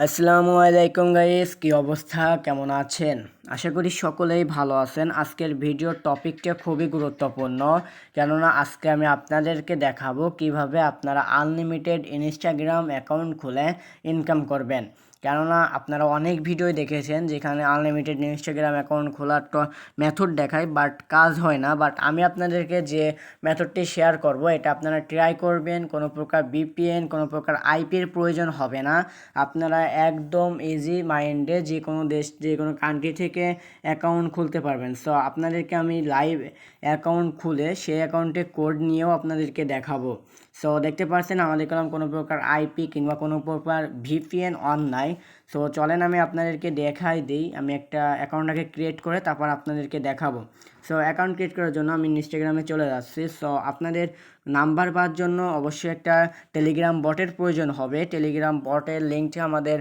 আসসালামু আলাইকুম গাইস, কি অবস্থা, কেমন আছেন? আশা করি সকলেই ভালো আছেন। আজকের ভিডিওর টপিকটা খুবই গুরুত্বপূর্ণ, কেননা আজকে আমি আপনাদেরকে দেখাবো কিভাবে আপনারা আনলিমিটেড ইনস্টাগ্রাম অ্যাকাউন্ট খুলে ইনকাম করবেন। কেননা আপনারা অনেক ভিডিও দেখেছেন যেখানে আনলিমিটেড ইনস্টাগ্রাম অ্যাকাউন্ট খোলার মেথড দেখায়, বাট কাজ হয় না। বাট আমি আপনাদেরকে যে মেথডটি শেয়ার করব, এটা আপনারা ট্রাই করবেন। কোনো প্রকার বিপিএন, কোনো প্রকার আইপির প্রয়োজন হবে না। আপনারা একদম ইজি মাইন্ডে যে কোনো দেশ, যে কোনো কান্ট্রি থেকে অ্যাকাউন্ট খুলতে পারবেন। সো আপনাদেরকে আমি লাইভ অ্যাকাউন্ট খুলে সেই অ্যাকাউন্টে কোড নিয়েও আপনাদেরকে দেখাবো। সো দেখতে পাচ্ছেন আমাদের কোনো প্রকার আইপি কিংবা কোনো প্রকার ভিপিএন অন নাই। সো চলেন আমি আপনাদেরকে দেখাই দিই। আমি একটা অ্যাকাউন্টটাকে ক্রিয়েট করে তারপর আপনাদেরকে দেখাবো। সো অ্যাকাউন্ট ক্রিয়েট করার জন্য আমি ইনস্টাগ্রামে চলে যাচ্ছি। সো আপনাদের নাম্বার পাওয়ার জন্য অবশ্যই একটা টেলিগ্রাম বটের প্রয়োজন হবে। টেলিগ্রাম বটের লিঙ্কটা আমাদের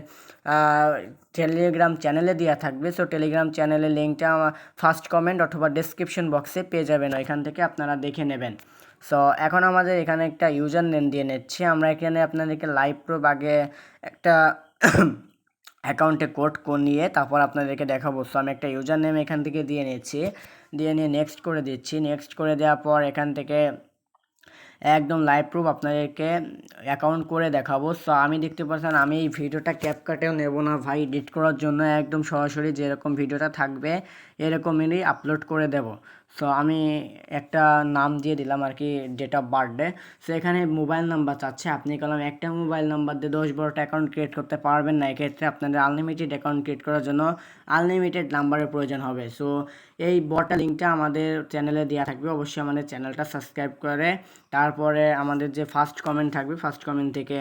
টেলিগ্রাম চ্যানেলে দেওয়া থাকবে। সো টেলিগ্রাম চ্যানেলের লিঙ্কটা আমার ফার্স্ট কমেন্ট অথবা ডেসক্রিপশন বক্সে পেয়ে যাবেন, এখান থেকে আপনারা দেখে নেবেন। সো এখন আমাদের এখানে একটা ইউজার নেম দিয়ে নিচ্ছি আমরা। এখানে আপনাদেরকে লাইভ প্রুফ আগে একটা অ্যাকাউন্টে কোড নিয়ে তারপর আপনাদেরকে দেখাবো। সো আমি একটা ইউজার নেম এখান থেকে দিয়ে নিচ্ছি, দিয়ে নিয়ে নেক্সট করে দিচ্ছি। নেক্সট করে দেওয়ার পর এখান থেকে একদম লাইভ প্রুফ আপনাদেরকে অ্যাকাউন্ট করে দেখাবো। সো আমি দেখতে পাচ্ছেন আমি এই ভিডিওটা ক্যাপকাটেও নেব না ভাই, এডিট করার জন্য একদম সরাসরি যেরকম ভিডিওটা থাকবে এরকমই আপলোড করে দেব। সো আমি একটা নাম দিয়ে দিলাম আর কি, ডেট অফ বার্থডে। সো এখানে মোবাইল নাম্বার চাচ্ছে, আপনি কলম একটা মোবাইল নাম্বার দিয়ে 10-12টা অ্যাকাউন্ট ক্রিয়েট করতে পারবেন না। এক্ষেত্রে আপনাদের আনলিমিটেড অ্যাকাউন্ট ক্রিয়েট করার জন্য আনলিমিটেড নাম্বারের প্রয়োজন হবে। সো এই বটটা লিঙ্কটা আমাদের চ্যানেলে দেওয়া থাকবে, অবশ্যই আমাদের চ্যানেলটা সাবস্ক্রাইব করে তারপরে আমাদের যে ফার্স্ট কমেন্ট থাকবে ফার্স্ট কমেন্ট থেকে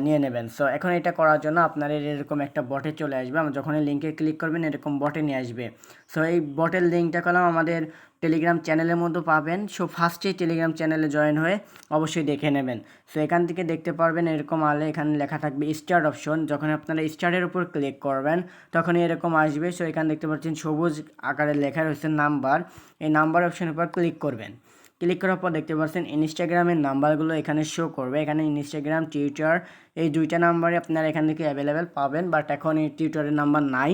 নিয়ে নেবেন। সো এখন এটা করার জন্য আপনাদের এরকম একটা বটে চলে আসবে, আমরা যখন এই লিঙ্কে ক্লিক করবেন এরকম বটে নিয়ে আসবে। সো এই বটের লিঙ্কটা করলাম আমাদের টেলিগ্রাম চ্যানেলের মধ্যে পাবেন। সো ফার্স্টেই টেলিগ্রাম চ্যানেলে জয়েন হয়ে অবশ্যই দেখে নেবেন। সো এখান থেকে দেখতে পারবেন এরকম আলে এখানে লেখা থাকবে স্টার্ট অপশন। যখন আপনারা স্টার্টের উপর ক্লিক করবেন তখনই এরকম আসবে। সো এখানে দেখতে পাচ্ছেন সবুজ আকারে লেখা রয়েছে নাম্বার, এই নাম্বার অপশনের উপর ক্লিক করবেন। ক্লিক করার পর দেখতে পাচ্ছেন ইনস্টাগ্রামের নাম্বারগুলো এখানে শো করবে। এখানে ইনস্টাগ্রাম, টুইটার এই দুইটা নাম্বারই আপনারা এখান থেকে অ্যাভেলেবেল পাবেন, বাট এখন এই টুইটারের নাম্বার নাই।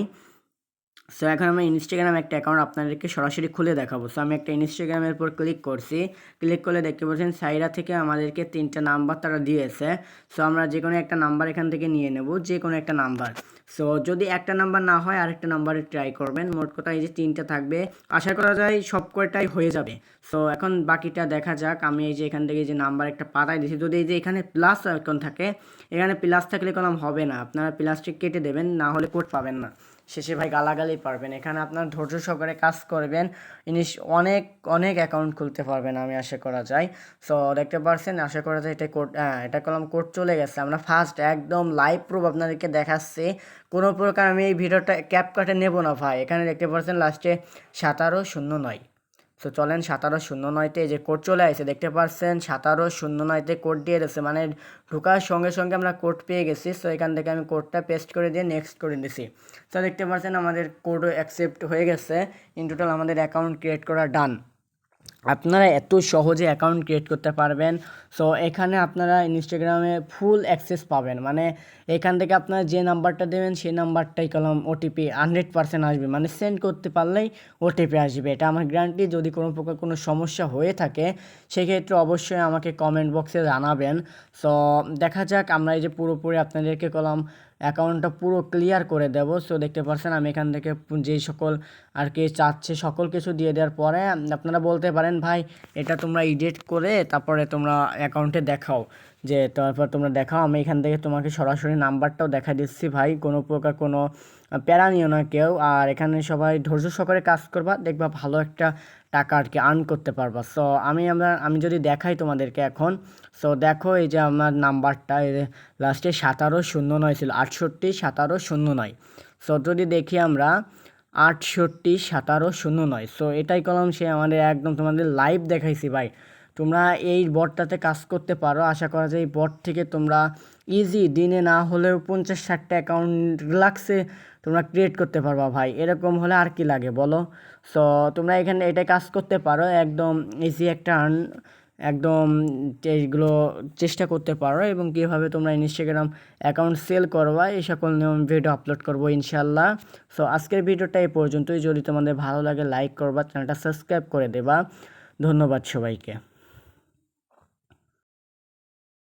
সো এখন আমি ইনস্টাগ্রাম একটা অ্যাকাউন্ট আপনাদেরকে সরাসরি খুলে দেখাবো। সো আমি একটা ইনস্টাগ্রামের উপর ক্লিক করছি, ক্লিক করলে দেখতে পাচ্ছেন সাইরা থেকে আমাদেরকে 3টা নাম্বার তারা দিয়েছে। সো আমরা যে কোনো একটা নাম্বার এখান থেকে নিয়ে নেব, যে কোনো একটা নাম্বার। সো যদি একটা নাম্বার না হয় আরেকটা নাম্বারে ট্রাই করবেন। মোট কথা এই যে 3টা থাকবে, আশা করা যায় সব কয়টাই হয়ে যাবে। সো এখন বাকিটা দেখা যাক। আমি এই যে এখান থেকে যে নাম্বার একটা পাঠাই দিয়েছি, যদি এই যে এখানে প্লাস আইকন থাকে, এখানে প্লাস থাকলে কোনো হবে না, আপনারা প্লাসটি কেটে দেবেন, না হলে কোড পাবেন না, শেষে ভাই গালাগালি পারবেন। এখানে আপনার ধৈর্য সহকারে কাজ করবেন, অনেক অনেক অ্যাকাউন্ট খুলতে পারবেন আমি আশা করা যায়। সো দেখতে পাচ্ছেন, আশা করা যায় এটা কোড, এটা কলম কোড চলে গেছে। আমরা ফার্স্ট একদম লাইভ প্রুফ আপনাদেরকে দেখাচ্ছি, কোনো প্রকার আমি এই ভিডিওটা ক্যাপকাটে নেব না ভাই। এখানে দেখতে পাচ্ছেন লাস্টে 1709। সো চলেন 1709তে যে কোড চলে আসছে, দেখতে পাচ্ছেন 1709তে কোড দিয়ে দিচ্ছে, মানে ঢোকার সঙ্গে সঙ্গে আমরা কোড পেয়ে গেছি। সো এখান থেকে আমি কোডটা পেস্ট করে দিয়ে নেক্সট করে দিছি। সো দেখতে পাচ্ছেন আমাদের কোডও অ্যাকসেপ্ট হয়ে গেছে। ইন টোটাল আমাদের অ্যাকাউন্ট ক্রিয়েট করা ডান। আপনারা এত সহজে অ্যাকাউন্ট ক্রিয়েট করতে পারবেন। সো এখানে আপনারা ইনস্টাগ্রামে ফুল অ্যাক্সেস পাবেন, মানে এখান থেকে আপনারা যে নাম্বারটা দেবেন সেই নাম্বারটাই কলম ওটিপি 100% আসবে, মানে সেন্ড করতে পারলেই ওটিপি আসবে, এটা আমার গ্যারান্টি। যদি কোনো প্রকার কোনো সমস্যা হয়ে থাকে সেক্ষেত্রে অবশ্যই আমাকে কমেন্ট বক্সে জানাবেন। সো দেখা যাক, আমরা এই যে পুরোপুরি আপনাদেরকে কলম অ্যাকাউন্টটা পুরো ক্লিয়ার করে দেব। সো দেখতে পাচ্ছেন আমি এখান থেকে যেই সকল আর কি চাচ্ছে সকল কিছু দিয়ে দেওয়ার পরে আপনারা বলতে পারেন ভাই এটা তোমরা এডিট করে তারপরে তোমরা অ্যাকাউন্টে দেখাও, যে তারপর তোমরা দেখাও। আমি এখান থেকে তোমাকে সরাসরি নাম্বারটাও দেখা দিচ্ছি ভাই, কোনো প্রকার কোনো প্যারা নিও না কেউ। আর এখানে সবাই ধৈর্য সহকারে কাজ করবা, দেখবা ভালো একটা টাকা আর কি আর্ন করতে পারবা। সো আমি যদি দেখাই তোমাদেরকে এখন, সো দেখো এই যে আমার নাম্বারটা লাস্টে 1709 ছিল, 68 1709। সো যদি দেখি আমরা 68 1709, সো এটাই কলম সে আমাদের একদম তোমাদের লাইভ দেখাইছি ভাই। তোমরা এই বটটাতে কাজ করতে পারো, আশা করা যায় এই বট থেকে তোমরা ইজি দিনে না হলেও 50-60টা অ্যাকাউন্ট রিল্যাক্সে তোমরা ক্রিয়েট করতে পারবা ভাই। এরকম হলে আর কি লাগে বলো। সো তোমরা এখানে এটা কাজ করতে পারো, একদম ইজি একটা একদম এইগুলো চেষ্টা করতে পারো এবং কীভাবে তোমরা ইনস্টাগ্রাম অ্যাকাউন্ট সেল করবা এই সকল নিয়ম ভিডিও আপলোড করবো ইনশাল্লাহ। সো আজকের ভিডিওটা এই পর্যন্তই। যদি তোমাদের ভালো লাগে লাইক করবা, চ্যানেলটা সাবস্ক্রাইব করে দেবা। ধন্যবাদ সবাইকে।